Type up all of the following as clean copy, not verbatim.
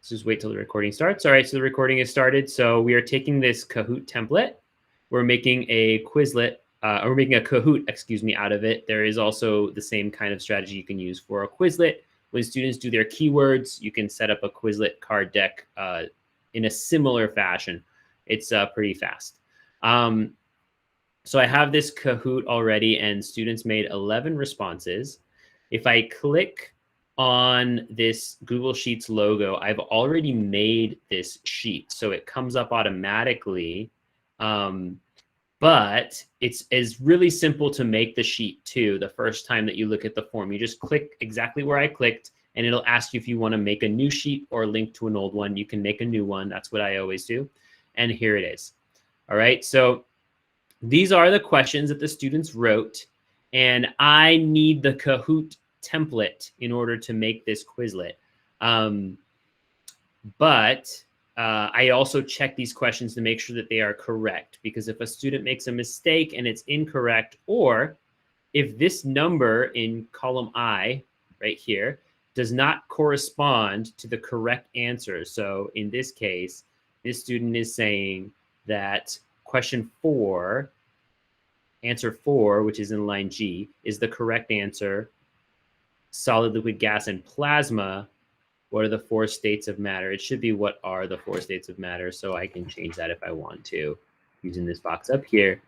Let's just wait till the recording starts. All right, so the recording is started. So we are taking this Kahoot template. We're making a Quizlet, or we're making a Kahoot, excuse me, out of it. There is also the same kind of strategy you can use for a Quizlet. When students do their keywords, you can set up a Quizlet card deck in a similar fashion. It's pretty fast. So I have this Kahoot already, and students made 11 responses. If I click on this Google Sheets logo, I've already made this sheet, so it comes up automatically. But it's really simple to make the sheet too. The first time that you look at the form, you just click exactly where I clicked, and it'll ask you if you want to make a new sheet or link to an old one. You can make a new one. That's what I always do. And here it is. All right, so these are the questions that the students wrote, and I need the Kahoot template in order to make this Quizlet. But I also check these questions to make sure that they are correct, because if a student makes a mistake and it's incorrect, or if this number in column I right here does not correspond to the correct answer. So in this case, this student is saying that question 4, answer 4, which is in line G, is the correct answer. Solid, liquid, gas, and plasma. What are the 4 states of matter? It should be what are the 4 states of matter. So I can change that if I want to using this box up here.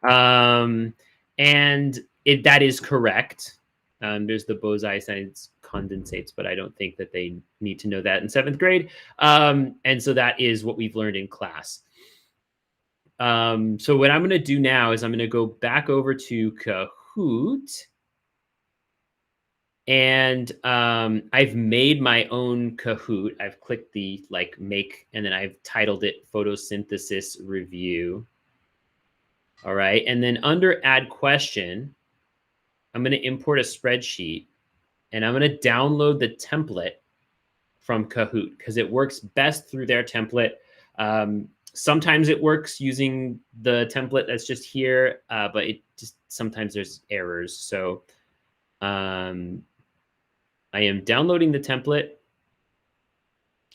And that is correct. There's the Bose-Einstein condensates, but I don't think that they need to know that in 7th grade. And so that is what we've learned in class. So what I'm going to do now is I'm going to go back over to Kahoot. And I've made my own Kahoot. I've clicked the make, and then I've titled it Photosynthesis Review. All right. And then under add question, I'm going to import a spreadsheet, and I'm going to download the template from Kahoot because it works best through their template. Sometimes it works using the template that's just here, but it just sometimes there's errors. So I am downloading the template,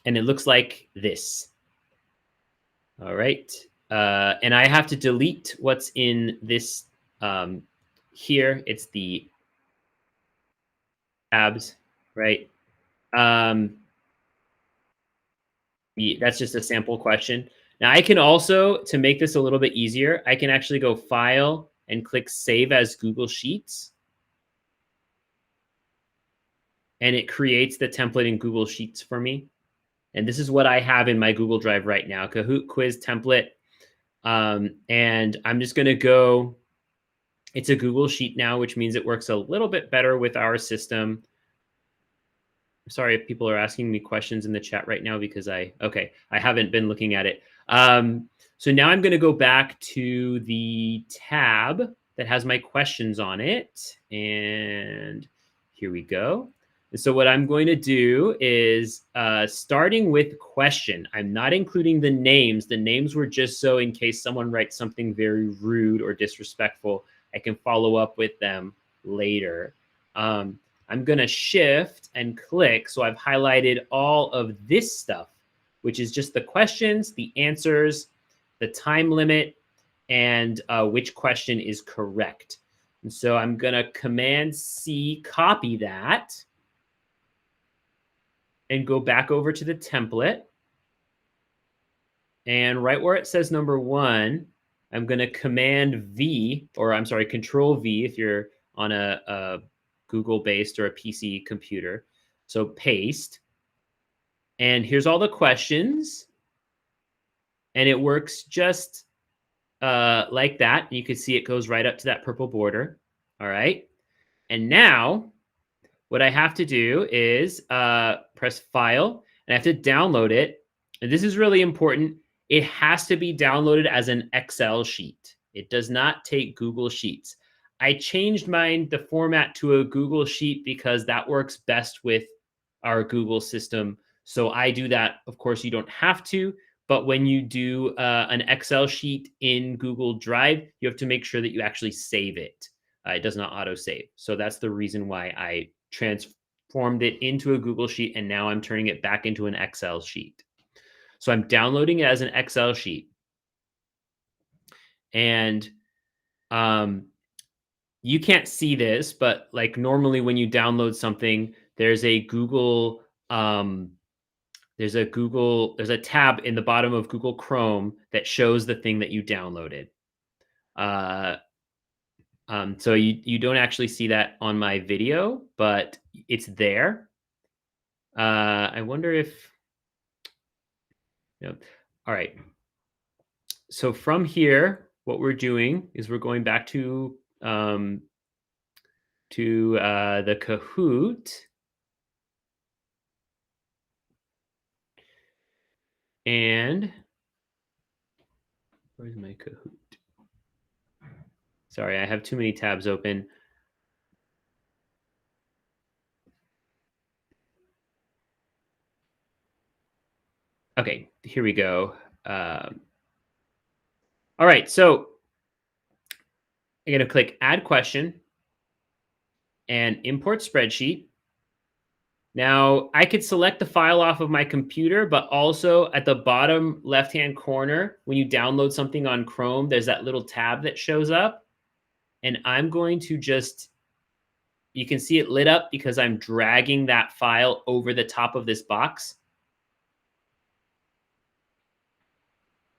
and it looks like this. All right. And I have to delete what's in this here. It's the tabs, right? That's just a sample question. Now I can also, to make this a little bit easier, I can actually go File and click Save as Google Sheets. And it creates the template in Google Sheets for me. And this is what I have in my Google Drive right now, Kahoot quiz template. And I'm just going to go, it's a Google Sheet now, which means it works a little bit better with our system. Sorry if people are asking me questions in the chat right now because I haven't been looking at it. So now I'm going to go back to the tab that has my questions on it. And here we go. And so what I'm going to do is starting with question. I'm not including the names. The names were just so in case someone writes something very rude or disrespectful, I can follow up with them later. I'm going to shift and click. So I've highlighted all of this stuff, which is just the questions, the answers, the time limit, and which question is correct. And so I'm going to Command C, copy that, and go back over to the template. And right where it says number 1, I'm going to Command V, or I'm sorry, Control V if you're on a Google-based or a PC computer. So paste. And here's all the questions. And it works just like that. You can see it goes right up to that purple border. All right. And now what I have to do is press File, and I have to download it. And this is really important. It has to be downloaded as an Excel sheet. It does not take Google Sheets. I changed the format to a Google Sheet because that works best with our Google system. So I do that. Of course, you don't have to, but when you do an Excel sheet in Google Drive, you have to make sure that you actually save it. It does not auto-save. So that's the reason why I transformed it into a Google Sheet, and now I'm turning it back into an Excel sheet. So I'm downloading it as an Excel sheet. And you can't see this, but like normally when you download something, there's a there's a tab in the bottom of Google Chrome that shows the thing that you downloaded. Uh, so you don't actually see that on my video, but it's there. I wonder if, you know, all right. So from here, what we're doing is we're going back to the Kahoot, and where's my Kahoot? Sorry, I have too many tabs open. Okay, here we go. All right, so I'm going to click Add Question and Import Spreadsheet. Now, I could select the file off of my computer, but also at the bottom left-hand corner, when you download something on Chrome, there's that little tab that shows up. And I'm going to just, you can see it lit up because I'm dragging that file over the top of this box.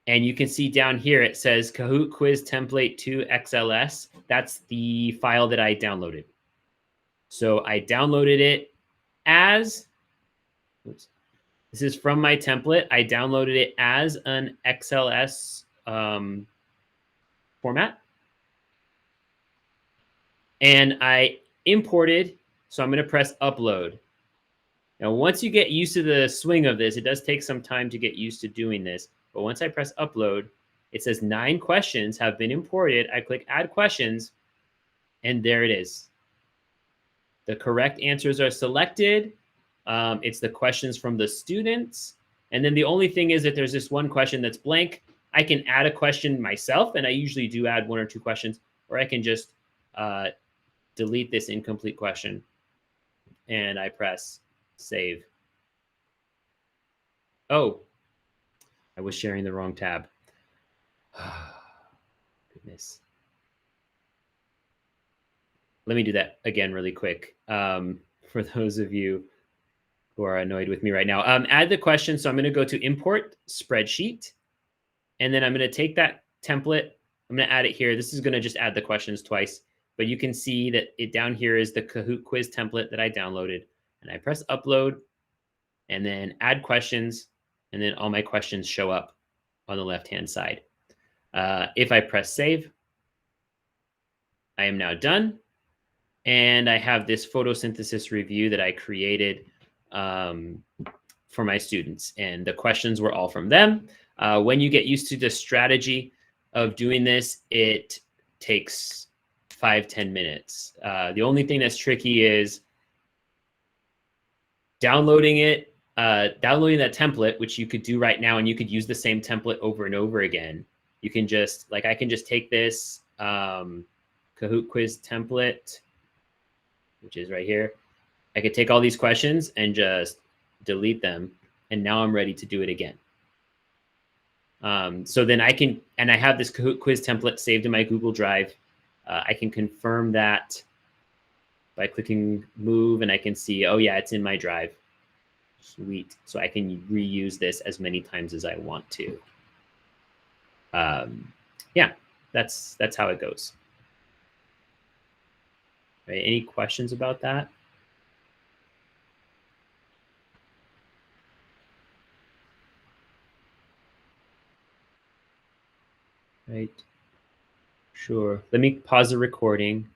And you can see down here, it says Kahoot Quiz Template 2 XLS. That's the file that I downloaded. So I downloaded it as, oops, this is from my template. I downloaded it as an XLS format. And I imported, so I'm going to press upload. Now, once you get used to the swing of this, it does take some time to get used to doing this. But once I press upload, it says 9 questions have been imported. I click add questions, and there it is. The correct answers are selected. It's the questions from the students. And then the only thing is that there's this one question that's blank. I can add a question myself, and I usually do add 1 or 2 questions, or I can just delete this incomplete question, and I press save. Oh, I was sharing the wrong tab. Goodness. Let me do that again really quick. For those of you who are annoyed with me right now, add the question. So I'm going to go to import spreadsheet, and then I'm going to take that template. I'm going to add it here. This is going to just add the questions twice, but you can see that it down here is the Kahoot quiz template that I downloaded, and I press upload and then add questions, and then all my questions show up on the left-hand side. If I press save, I am now done. And I have this photosynthesis review that I created for my students. And the questions were all from them. When you get used to the strategy of doing this, it takes 5-10 minutes. The only thing that's tricky is downloading it, downloading that template, which you could do right now, and you could use the same template over and over again. You can just, like, I can just take this Kahoot quiz template, which is right here. I could take all these questions and just delete them, and now I'm ready to do it again. So then I can, and I have this Kahoot quiz template saved in my Google Drive. I can confirm that by clicking move, and I can see, oh yeah, it's in my drive. Sweet. So I can reuse this as many times as I want to. Yeah, that's how it goes. Right, any questions about that? Right. Sure. Let me pause the recording.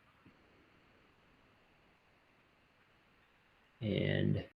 And